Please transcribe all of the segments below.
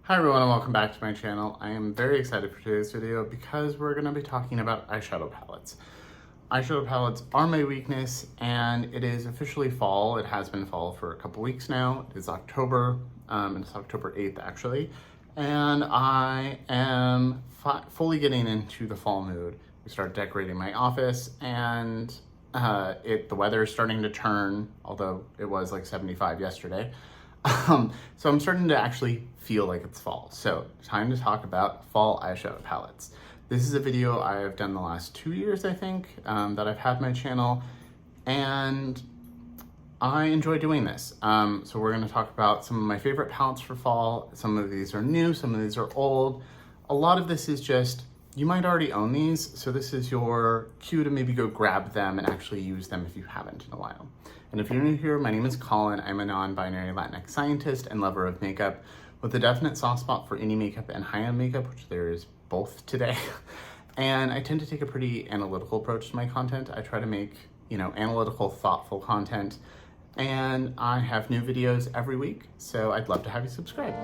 Hi everyone and welcome back to my channel. I am very excited for today's video because we're going to be talking about eyeshadow palettes. Eyeshadow palettes are my weakness and it is officially fall. It has been fall for a couple weeks now. It is October, and it's October 8th actually. And I am fully getting into the fall mood. We started decorating my office and the weather is starting to turn, although it was like 75 yesterday. So I'm starting to actually feel like it's fall. So time to talk about fall eyeshadow palettes. This is a video I have done the last 2 years, I think, that I've had my channel, and I enjoy doing this. So we're gonna talk about some of my favorite palettes for fall. Some of these are new, some of these are old. A lot of this is just, you might already own these, so this is your cue to maybe go grab them and actually use them if you haven't in a while. And if you're new here, my name is Colin. I'm a non-binary Latinx scientist and lover of makeup with a definite soft spot for indie makeup and high-end makeup, which there is both today. And I tend to take a pretty analytical approach to my content. I try to make, analytical, thoughtful content. And I have new videos every week, so I'd love to have you subscribe.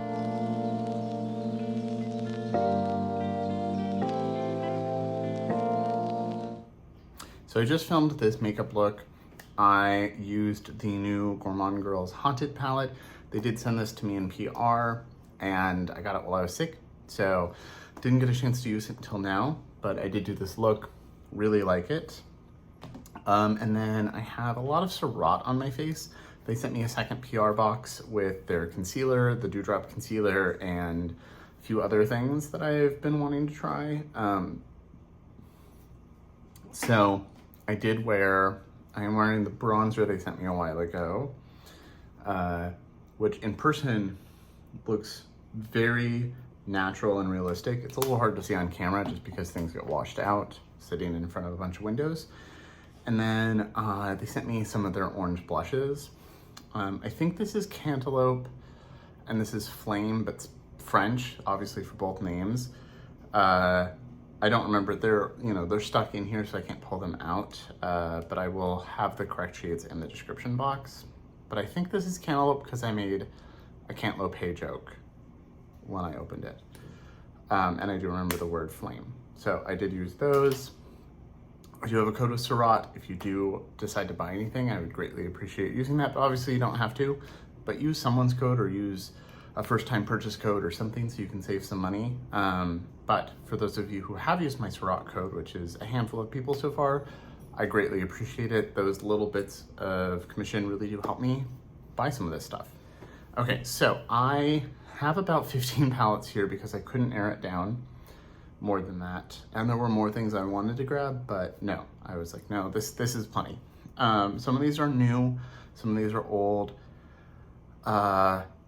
So I just filmed this makeup look. I used the new Gourmande Girls Haunted palette. They did send this to me in PR and I got it while I was sick. So didn't get a chance to use it until now, but I did do this look, really like it. And then I have a lot of Surratt on my face. They sent me a second PR box with their concealer, the Dewdrop concealer, and a few other things that I've been wanting to try. So I did I am wearing the bronzer they sent me a while ago, which in person looks very natural and realistic. It's a little hard to see on camera just because things get washed out sitting in front of a bunch of windows. And then they sent me some of their orange blushes. I think this is Cantaloupe and this is Flame, but it's French, obviously for both names. I don't remember, they're stuck in here so I can't pull them out, but I will have the correct shades in the description box. But I think this is Cantaloupe because I made a Cantaloupe joke when I opened it. And I do remember the word flame. So I did use those. I do have a code with Surratt. If you do decide to buy anything, I would greatly appreciate using that. But obviously you don't have to, but use someone's code or use a first-time purchase code or something so you can save some money. But for those of you who have used my Surratt code, which is a handful of people so far, I greatly appreciate it. Those little bits of commission really do help me buy some of this stuff. Okay, so I have about 15 palettes here because I couldn't narrow it down more than that. And there were more things I wanted to grab, but no, I was like, no, this is plenty. Some of these are new, some of these are old.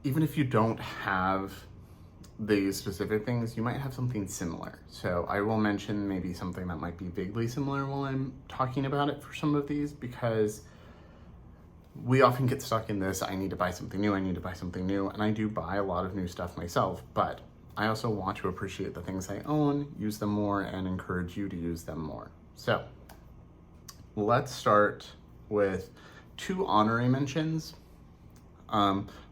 Even if you don't have these specific things, you might have something similar. So I will mention maybe something that might be vaguely similar while I'm talking about it for some of these, because we often get stuck in this, I need to buy something new, I need to buy something new, and I do buy a lot of new stuff myself, but I also want to appreciate the things I own, use them more, and encourage you to use them more. So let's start with 2 honorary mentions.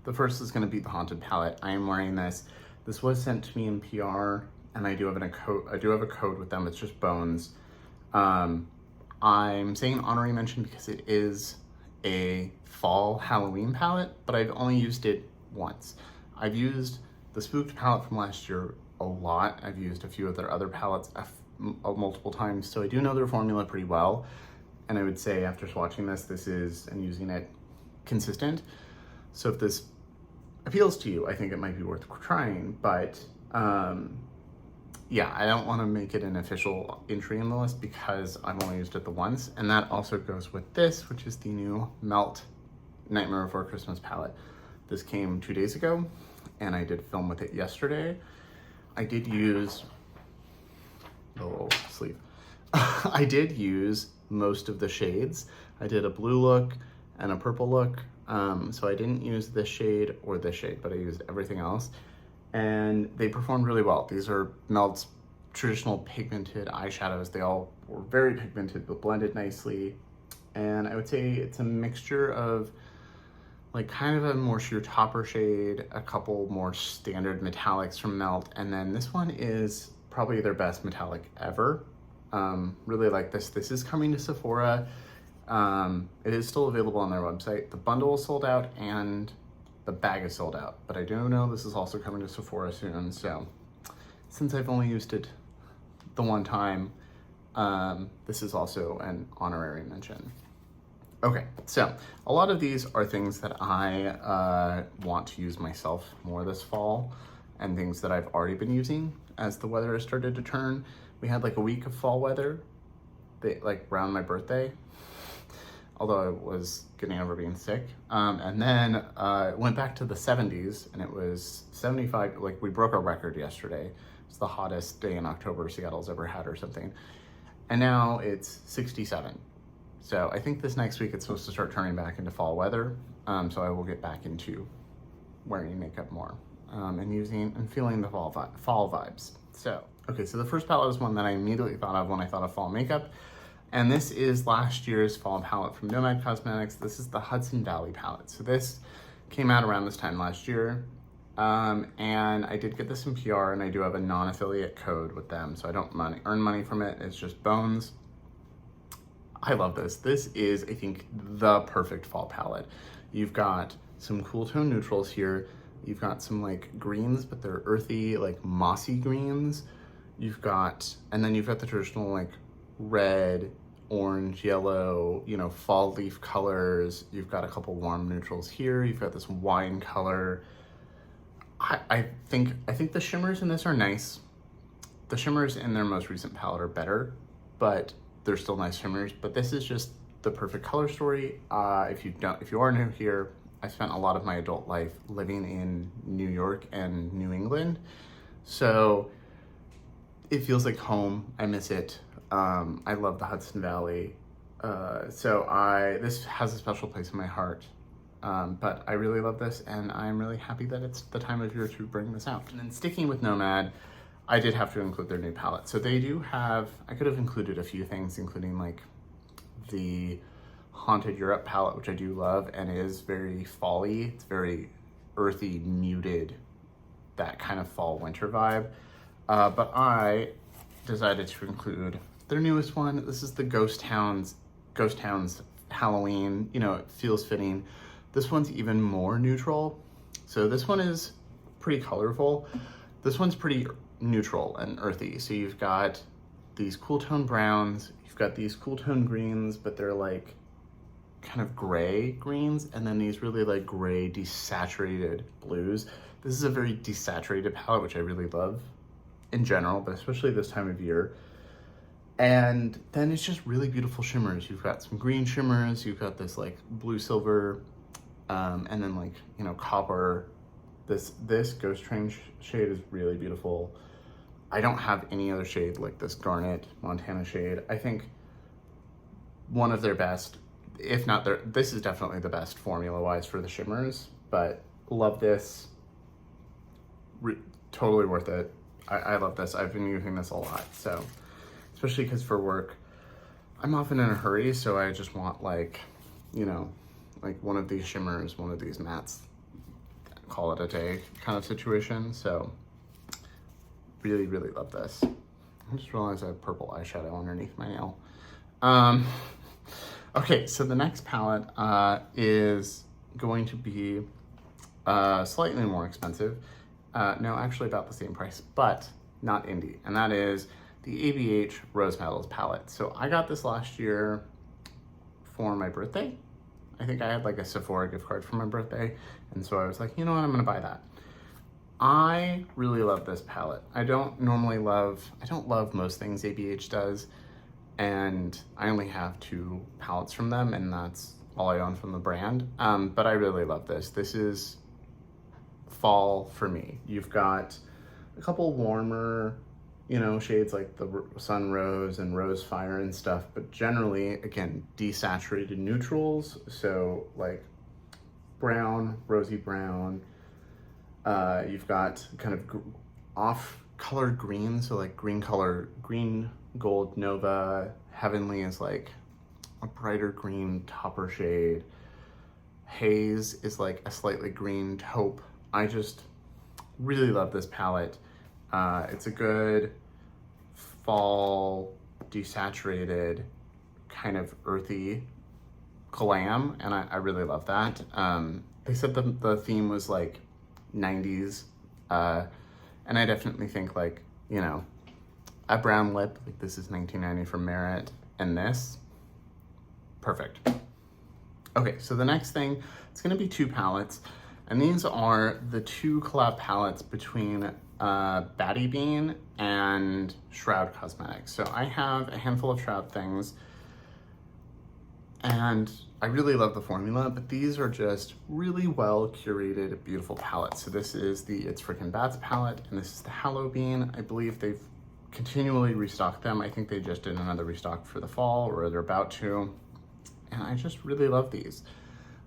The first is going to be the Haunted palette. I am wearing this. This was sent to me in PR, and I do have a code with them. It's just Bones. I'm saying honorary mention because it is a fall Halloween palette, but I've only used it once. I've used the Spooked palette from last year a lot. I've used a few of their other palettes multiple times, so I do know their formula pretty well. And I would say after swatching this is, and using it, consistent. So if this appeals to you, I think it might be worth trying, but yeah, I don't want to make it an official entry in the list because I've only used it the once. And that also goes with this, which is the new Melt Nightmare Before Christmas palette. This came 2 days ago and I did film with it yesterday. I did use the little sleeve. I did use most of the shades. I did a blue look and a purple look. So I didn't use this shade or this shade, but I used everything else. And they performed really well. These are Melt's traditional pigmented eyeshadows. They all were very pigmented, but blended nicely. And I would say it's a mixture of like kind of a more sheer topper shade, a couple more standard metallics from Melt, and then this one is probably their best metallic ever. Really like this. This is coming to Sephora. It is still available on their website. The bundle is sold out and the bag is sold out, but I do know this is also coming to Sephora soon. So since I've only used it the one time, this is also an honorary mention. Okay, so a lot of these are things that I want to use myself more this fall, and things that I've already been using as the weather has started to turn. We had like a week of fall weather, like around my birthday, although I was getting over being sick. And then it went back to the 70s, and it was 75, like we broke our record yesterday. It's the hottest day in October Seattle's ever had or something. And now it's 67. So I think this next week it's supposed to start turning back into fall weather. So I will get back into wearing makeup more and using and feeling the fall vibes. So, okay, so the first palette is one that I immediately thought of when I thought of fall makeup. And this is last year's fall palette from Nomad Cosmetics. This is the Hudson Valley palette. So this came out around this time last year. And I did get this in PR, and I do have a non-affiliate code with them. So I don't earn money from it. It's just bones. I love this. This is, I think, the perfect fall palette. You've got some cool tone neutrals here. You've got some like greens, but they're earthy, like mossy greens. You've got, and then you've got the traditional like red, orange, yellow, you know, fall leaf colors. You've got a couple warm neutrals here. You've got this wine color. I think the shimmers in this are nice. The shimmers in their most recent palette are better, but they're still nice shimmers. But this is just the perfect color story. If you are new here, I spent a lot of my adult life living in New York and New England, so it feels like home. I miss it. I love the Hudson Valley, so this has a special place in my heart. But I really love this, and I'm really happy that it's the time of year to bring this out. And then sticking with Nomad, I did have to include their new palette. So they do have, I could have included a few things, including like the Haunted Europe palette, which I do love, and is very fall-y. It's very earthy, muted, that kind of fall winter vibe. But I decided to include their newest one. This is the Ghost Towns Halloween. You know, it feels fitting. This one's even more neutral. So this one is pretty colorful. This one's pretty neutral and earthy. So you've got these cool tone browns, you've got these cool tone greens, but they're like kind of gray greens, and then these really like gray desaturated blues. This is a very desaturated palette, which I really love in general, but especially this time of year. And then it's just really beautiful shimmers. You've got some green shimmers, you've got this like blue silver, and then like, you know, copper. This Ghost Train shade is really beautiful. I don't have any other shade like this Garnet Montana shade. I think one of their best, if not their, this is definitely the best formula-wise for the shimmers, but love this. Totally worth it. I love this. I've been using this a lot, so especially because for work, I'm often in a hurry, so I just want like, you know, like one of these shimmers, one of these mattes, call it a day kind of situation. So really, really love this. I just realized I have purple eyeshadow underneath my nail. Okay, so the next palette is going to be slightly more expensive. No, actually about the same price, but not indie. And that is the ABH Rose Metals palette. So I got this last year for my birthday. I think I had like a Sephora gift card for my birthday. And so I was like, you know what, I'm gonna buy that. I really love this palette. I don't love most things ABH does. And I only have 2 palettes from them, and that's all I own from the brand. But I really love this. This is fall for me. You've got a couple warmer, you know, shades like the Sun Rose and Rose Fire and stuff, but generally, again, desaturated neutrals. So like brown, rosy brown. You've got kind of off-colored green, so like green gold Nova. Heavenly is like a brighter green topper shade. haze is like a slightly green taupe. I just really love this palette. It's a good fall, desaturated, kind of earthy glam, and I really love that. They said the theme was like 90s, and I definitely think like, you know, a brown lip, like this is 1990 from Merit, and this, perfect. Okay, so the next thing, it's gonna be two palettes, and these are the two collab palettes between Batty Bean and Shroud Cosmetics. So I have a handful of Shroud things, and I really love the formula, but these are just really well curated, beautiful palettes. So this is the It's Frickin' Bats palette, and this is the Halloween. I believe they've continually restocked them. I think they just did another restock for the fall, or they're about to. And I just really love these.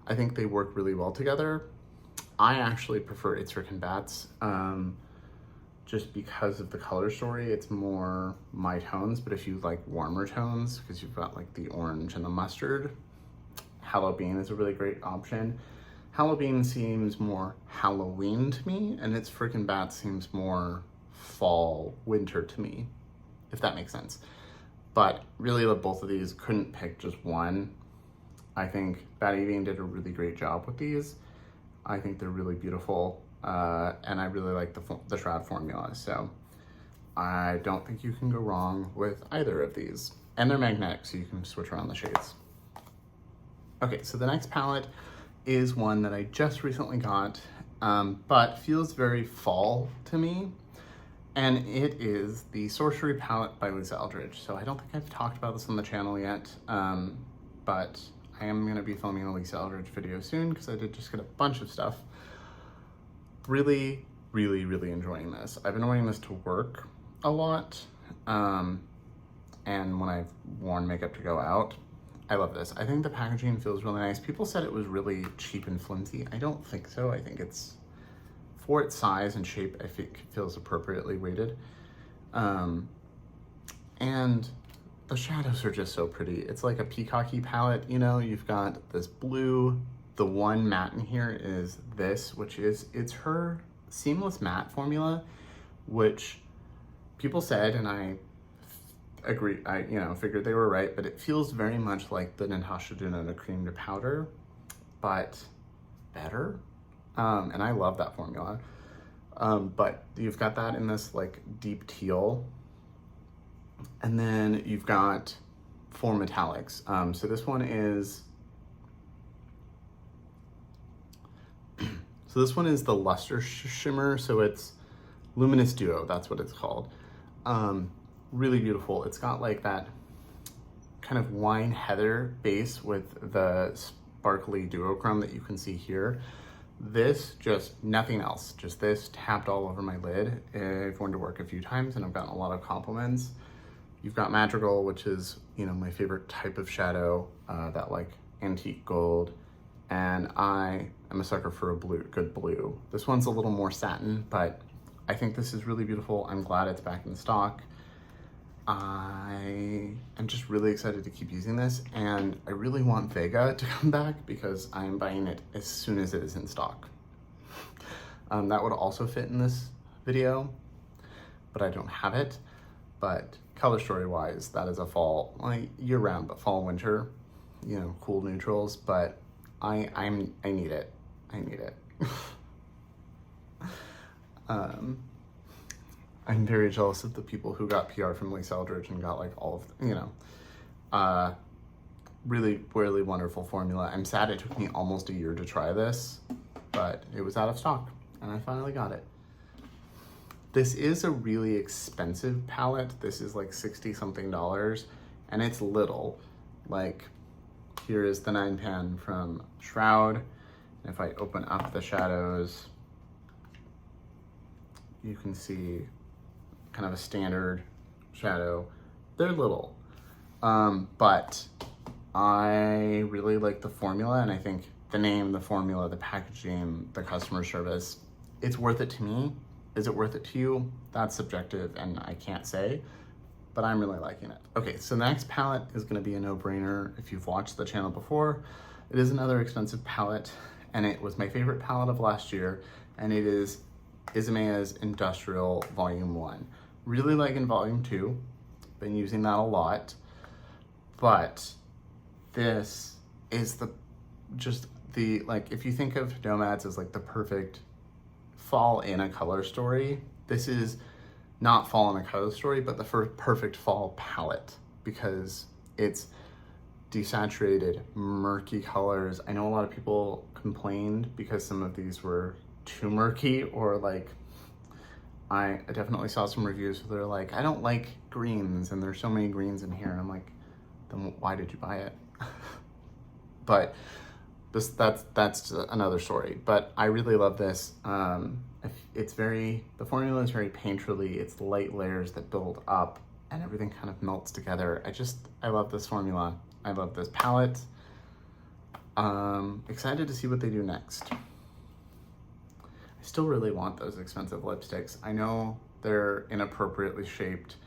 I think they work really well together. I actually prefer It's Frickin' Bats, just because of the color story. It's more my tones, but if you like warmer tones, because you've got like the orange and the mustard, Halloween is a really great option. Halloween seems more Halloween to me, and It's Frickin' Bats seems more fall, winter to me, if that makes sense. But really love both of these, couldn't pick just one. I think Batty Bean did a really great job with these. I think they're really beautiful. And I really like the Shroud formula, so I don't think you can go wrong with either of these. And they're magnetic, so you can switch around the shades. Okay, so the next palette is one that I just recently got, but feels very fall to me, and it is the Sorcery palette by Lisa Eldridge. So I don't think I've talked about this on the channel yet, but I am gonna be filming a Lisa Eldridge video soon because I did just get a bunch of stuff. Really, really, really enjoying this. I've been wearing this to work a lot, and when I've worn makeup to go out, I love this. I think the packaging feels really nice. People said it was really cheap and flimsy. I don't think so. I think it's, for its size and shape, I think it feels appropriately weighted. And the shadows are just so pretty. It's like a peacocky palette, you know, you've got this blue. The one matte in here is this, which is, it's her Seamless Matte formula, which people said, and I agree, I figured they were right, but it feels very much like the Natasha Denona Cream to Powder, but better. And I love that formula. But you've got that in this like deep teal. And then you've got 4 metallics. So this one is, the Luster Shimmer, so it's Luminous Duo, that's what it's called. Really beautiful. It's got like that kind of wine heather base with the sparkly duochrome that you can see here. This, just nothing else, just this tapped all over my lid. I've worn to work a few times and I've gotten a lot of compliments. You've got Madrigal, which is, you know, my favorite type of shadow, that like antique gold. And I am a sucker for a good blue. This one's a little more satin, but I think this is really beautiful. I'm glad it's back in stock. I am just really excited to keep using this, and I really want Vega to come back because I'm buying it as soon as it is in stock. That would also fit in this video, but I don't have it. But color story wise, that is a fall, like year round, but fall, winter, you know, cool neutrals, but I need it. I need it. I'm very jealous of the people who got PR from Lisa Eldridge and got like all of, you know, really, really wonderful formula. I'm sad it took me almost a year to try this, but it was out of stock and I finally got it. This is a really expensive palette. This is like $60-something, and it's little. Like, here is the 9-pan from Shroud. And if I open up the shadows, you can see kind of a standard shadow. They're little, but I really like the formula, and I think the name, the formula, the packaging, the customer service, it's worth it to me. Is it worth it to you? That's subjective and I can't say, but I'm really liking it. Okay, so the next palette is gonna be a no-brainer if you've watched the channel before. It is another expensive palette, and it was my favorite palette of last year, and it is Isamaya's Industrial Volume 1. Really liking Volume 2, been using that a lot, but this is like, if you think of Nomads as like the perfect fall in a color story, this is not fall in a color story, but the perfect fall palette, because it's desaturated, murky colors. I know a lot of people complained because some of these were too murky, or like, I definitely saw some reviews where they're like, I don't like greens and there's so many greens in here, and I'm like, then why did you buy it? But that's another story. But I really love this. The formula is very painterly. It's light layers that build up and everything kind of melts together. I love this formula. I love this palette. Excited to see what they do next. I still really want those expensive lipsticks. I know they're inappropriately shaped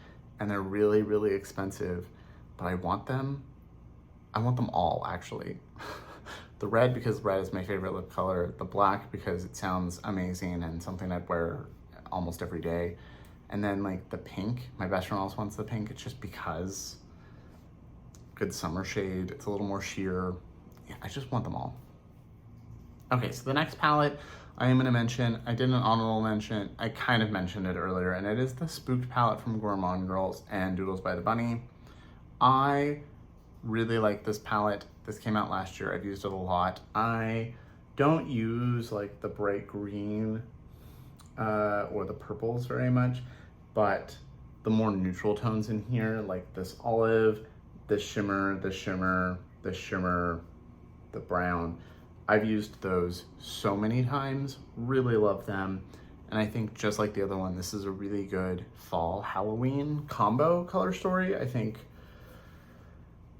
and they're really, really expensive, but I want them. I want them all, actually. The red, because red is my favorite lip color. The black, because it sounds amazing and something I'd wear almost every day. And then like the pink, my best friend also wants the pink. It's just because good summer shade. It's a little more sheer. Yeah, I just want them all. Okay, so the next palette I am gonna mention, I did an honorable mention, I kind of mentioned it earlier, and it is the Spooked palette from Gourmande Girls and Doodles by the Bunny. I really like this palette. This came out last year. I've used it a lot. I don't use like the bright green or the purples very much, but the more neutral tones in here, like this olive, this shimmer, this shimmer, this shimmer, the brown. I've used those so many times, really love them. And I think just like the other one, this is a really good fall Halloween combo color story. I think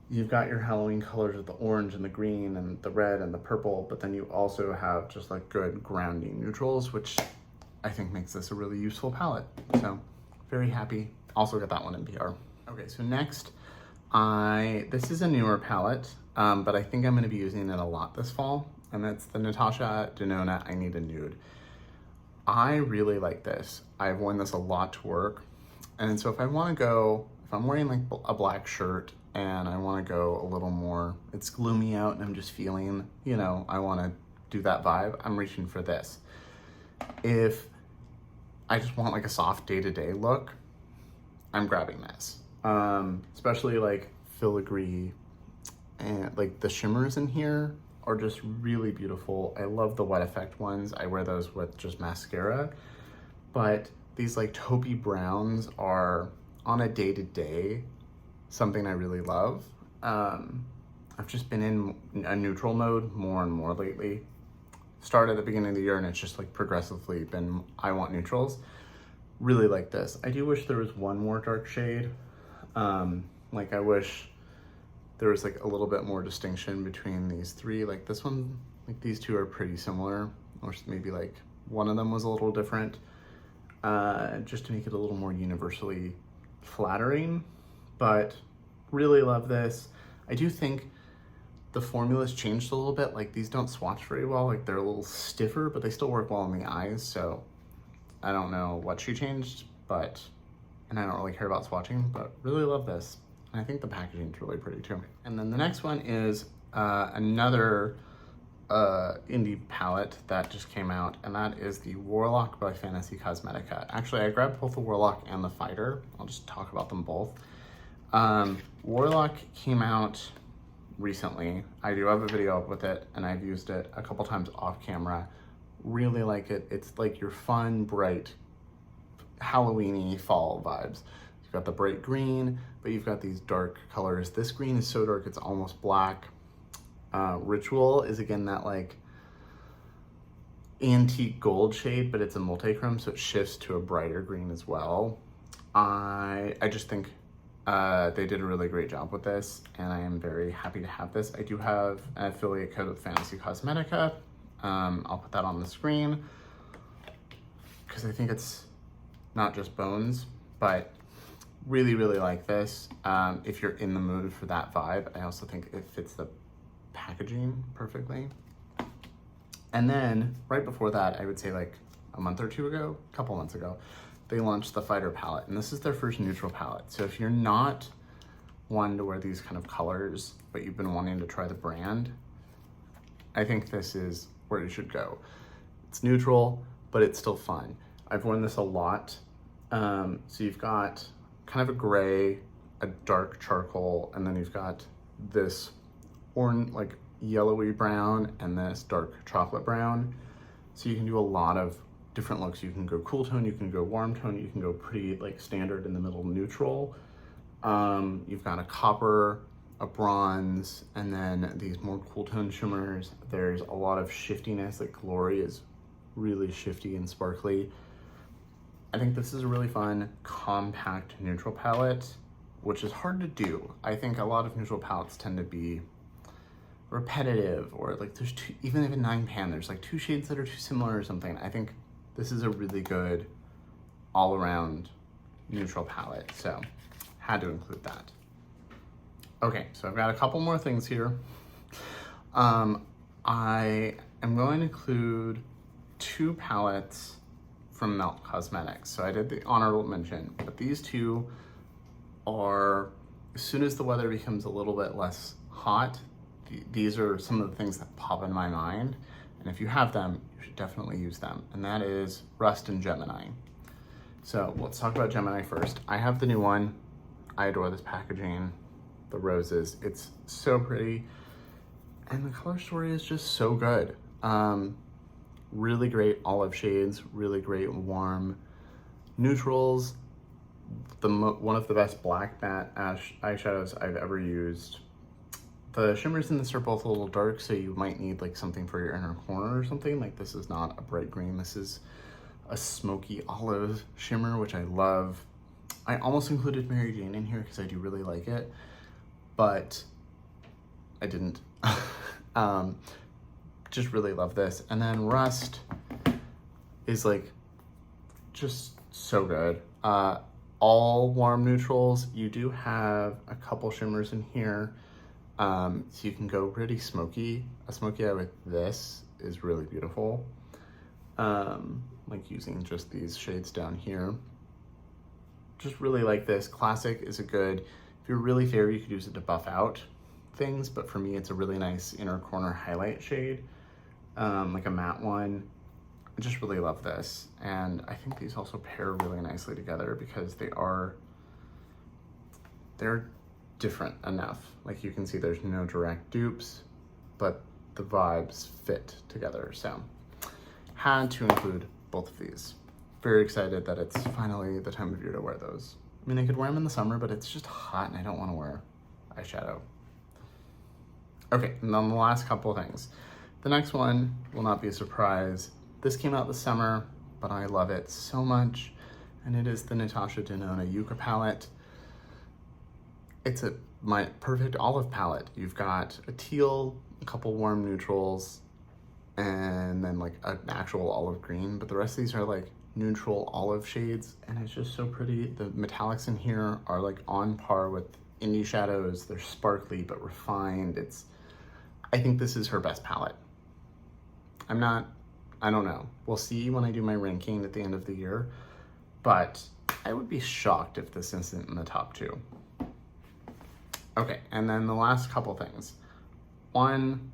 you've got your Halloween colors with the orange and the green and the red and the purple, but then you also have just like good grounding neutrals, which I think makes this a really useful palette. So very happy. Also got that one in PR. Okay, so next, this is a newer palette, but I think I'm gonna be using it a lot this fall, and that's the Natasha Denona I Need a Nude. I really like this. I've worn this a lot to work, and so if I'm wearing like a black shirt and I want to go a little more, it's gloomy out and I'm just feeling, I want to do that vibe, I'm reaching for this. If I just want like a soft day-to-day look, I'm grabbing this. Especially like filigree, and like the shimmers in here are just really beautiful. I love the wet effect ones. I wear those with just mascara, but these like taupey browns are on a day-to-day something I really love. I've just been in a neutral mode more and more lately. Started at the beginning of the year and it's just like progressively been, I want neutrals. Really like this. I do wish there was one more dark shade. Like I wish there was like a little bit more distinction between these three. Like this one, like these two are pretty similar, or maybe like one of them was a little different, just to make it a little more universally flattering. But really love this. I do think the formula's changed a little bit. Like these don't swatch very well. Like they're a little stiffer, but they still work well on the eyes. So I don't know what she changed, and I don't really care about swatching, but really love this. And I think the packaging is really pretty too. And then the next one is another indie palette that just came out, and that is the Warlock by Fantasy Cosmetica. Actually, I grabbed both the Warlock and the Fighter. I'll just talk about them both. Warlock came out recently. I do have a video up with it, and I've used it a couple times off camera. Really like it. It's like your fun, bright, Halloween-y fall vibes. You've got the bright green, but you've got these dark colors. This green is so dark, it's almost black. Ritual is again that like antique gold shade, but it's a multi-chrome, so it shifts to a brighter green as well. I just think they did a really great job with this, and I am very happy to have this. I do have an affiliate code with Fantasy Cosmetica. I'll put that on the screen because I think it's not just bones, but really, really like this. If you're in the mood for that vibe, I also think it fits the packaging perfectly. And then right before that, I would say like a month or two ago, a couple months ago, they launched the Fighter palette, and this is their first neutral palette. So if you're not one to wear these kind of colors, but you've been wanting to try the brand, I think this is where you should go. It's neutral, but it's still fun. I've worn this a lot. So you've got kind of a gray, a dark charcoal, and then you've got this orange, like yellowy brown, and this dark chocolate brown. So you can do a lot of different looks. You can go cool tone, you can go warm tone, you can go pretty like standard in the middle neutral. You've got a copper, a bronze, and then these more cool tone shimmers. There's a lot of shiftiness, like Glory is really shifty and sparkly. I think this is a really fun, compact neutral palette, which is hard to do. I think a lot of neutral palettes tend to be repetitive, or like there's two, even if in 9pan, there's like 2 shades that are too similar or something. I think this is a really good all around neutral palette. So had to include that. Okay, so I've got a couple more things here. I am going to include 2 palettes from Nomad Cosmetics. So I did the honorable mention, but these 2 are, as soon as the weather becomes a little bit less hot, these are some of the things that pop in my mind. And if you have them, you should definitely use them. And that is Rust and Gemini. So let's talk about Gemini first. I have the new one. I adore this packaging, the roses. It's so pretty. And the color story is just so good. Really great olive shades, really great warm neutrals. One of the best black matte eyeshadows I've ever used. The shimmers in this are both a little dark, so you might need like something for your inner corner or something. Like this is not a bright green, this is a smoky olive shimmer, which I love. I almost included Mary Jane in here because I do really like it, but I didn't. Just really love this. And then Rust is like just so good. All warm neutrals. You do have a couple shimmers in here. So you can go pretty smoky. A smoky eye with this is really beautiful. Like using just these shades down here. Just really like this. Classic is a good, if you're really fair, you could use it to buff out things, but for me, it's a really nice inner corner highlight shade. Like a matte one. I just really love this. And I think these also pair really nicely together because they're different enough. Like you can see there's no direct dupes, but the vibes fit together. So had to include both of these. Very excited that it's finally the time of year to wear those. I mean, I could wear them in the summer, but it's just hot and I don't want to wear eyeshadow. Okay, and then the last couple of things. The next one will not be a surprise. This came out this summer, but I love it so much. And it is the Natasha Denona Yucca palette. It's my perfect olive palette. You've got a teal, a couple warm neutrals, and then like an actual olive green, but the rest of these are like neutral olive shades, and it's just so pretty. The metallics in here are like on par with indie shadows. They're sparkly but refined. I think this is her best palette. I don't know. We'll see when I do my ranking at the end of the year, but I would be shocked if this isn't in the top 2. Okay, and then the last couple things. One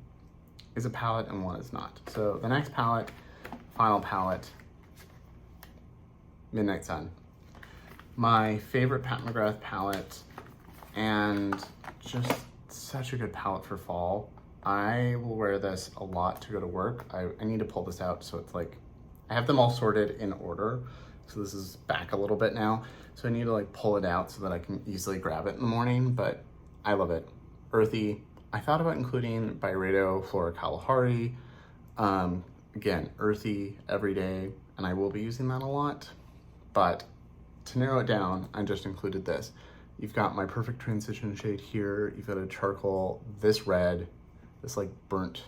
is a palette and one is not. So the next palette, final palette, Midnight Sun. My favorite Pat McGrath palette, and just such a good palette for fall. I will wear this a lot to go to work. I need to pull this out, so it's like, I have them all sorted in order. So this is back a little bit now. So I need to like pull it out so that I can easily grab it in the morning, but I love it. Earthy. I thought about including Byredo Flora Kalahari. Again, earthy every day, and I will be using that a lot. But to narrow it down, I just included this. You've got my perfect transition shade here. You've got a charcoal, this red, this like burnt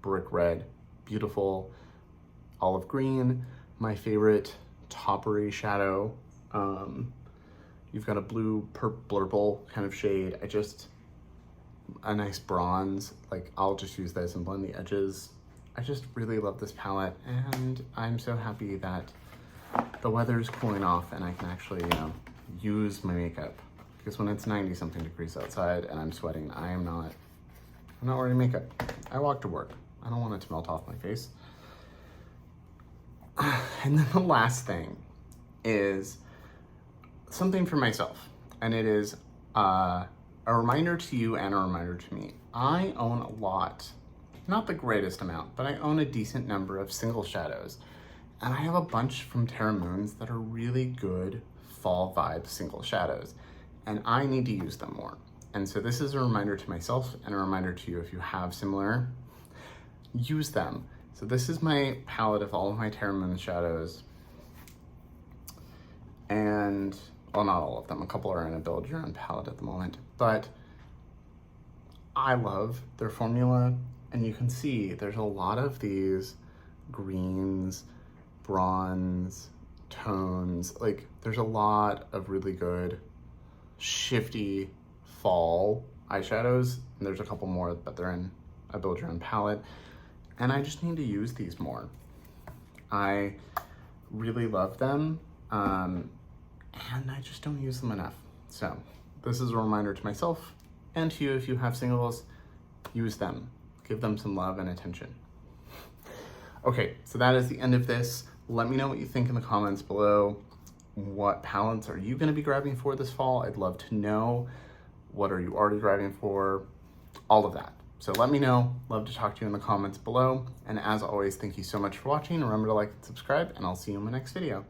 brick red, beautiful olive green, my favorite toppery shadow. You've got a blue blurple kind of shade. a nice bronze, like I'll just use this and blend the edges. I just really love this palette, and I'm so happy that the weather's cooling off and I can actually, use my makeup. Because when it's 90 something degrees outside and I'm sweating, I'm not wearing makeup. I walk to work. I don't want it to melt off my face. And then the last thing is something for myself, and it is a reminder to you and a reminder to me. I own a lot, not the greatest amount, but I own a decent number of single shadows. And I have a bunch from Terra Moons that are really good fall vibe single shadows, and I need to use them more. And so this is a reminder to myself and a reminder to you, if you have similar, use them. So this is my palette of all of my Terra Moon shadows. And, well, not all of them. A couple are in a build your own palette at the moment, but I love their formula. And you can see there's a lot of these greens, bronze tones. Like, there's a lot of really good shifty fall eyeshadows. And there's a couple more, but they're in a build your own palette. And I just need to use these more. I really love them, and I just don't use them enough. So this is a reminder to myself and to you, if you have singles, use them. Give them some love and attention. Okay, so that is the end of this. Let me know what you think in the comments below. What palettes are you gonna be grabbing for this fall? I'd love to know. What are you already grabbing for? All of that. So let me know. Love to talk to you in the comments below. And as always, thank you so much for watching. Remember to like and subscribe, and I'll see you in my next video.